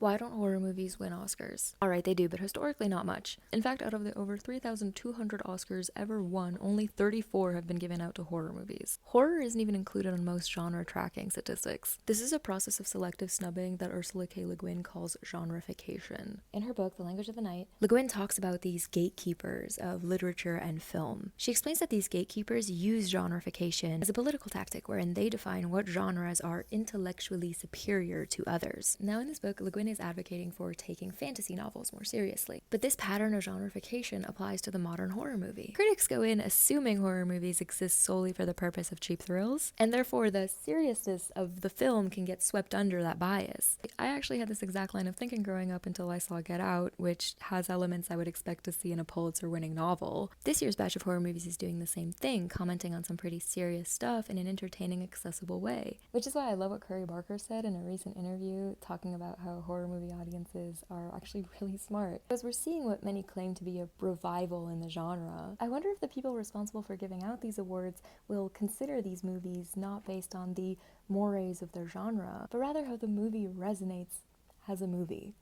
Why don't horror movies win Oscars? Alright, they do, but historically not much. In fact, out of the over 3,200 Oscars ever won, only 34 have been given out to horror movies. Horror isn't even included on most genre tracking statistics. This is a process of selective snubbing that Ursula K. Le Guin calls genreification. In her book, The Language of the Night, Le Guin talks about these gatekeepers of literature and film. She explains that these gatekeepers use genreification as a political tactic wherein they define what genres are intellectually superior to others. Now in this book, Le Guin is advocating for taking fantasy novels more seriously. But this pattern of genreification applies to the modern horror movie. Critics go in assuming horror movies exist solely for the purpose of cheap thrills, and therefore the seriousness of the film can get swept under that bias. I actually had this exact line of thinking growing up until I saw Get Out, which has elements I would expect to see in a Pulitzer-winning novel. This year's batch of horror movies is doing the same thing, commenting on some pretty serious stuff in an entertaining, accessible way. Which is why I love what Curry Barker said in a recent interview, talking about how horror movie audiences are actually really smart. Because we're seeing what many claim to be a revival in the genre. I wonder if the people responsible for giving out these awards will consider these movies not based on the mores of their genre, but rather how the movie resonates as a movie.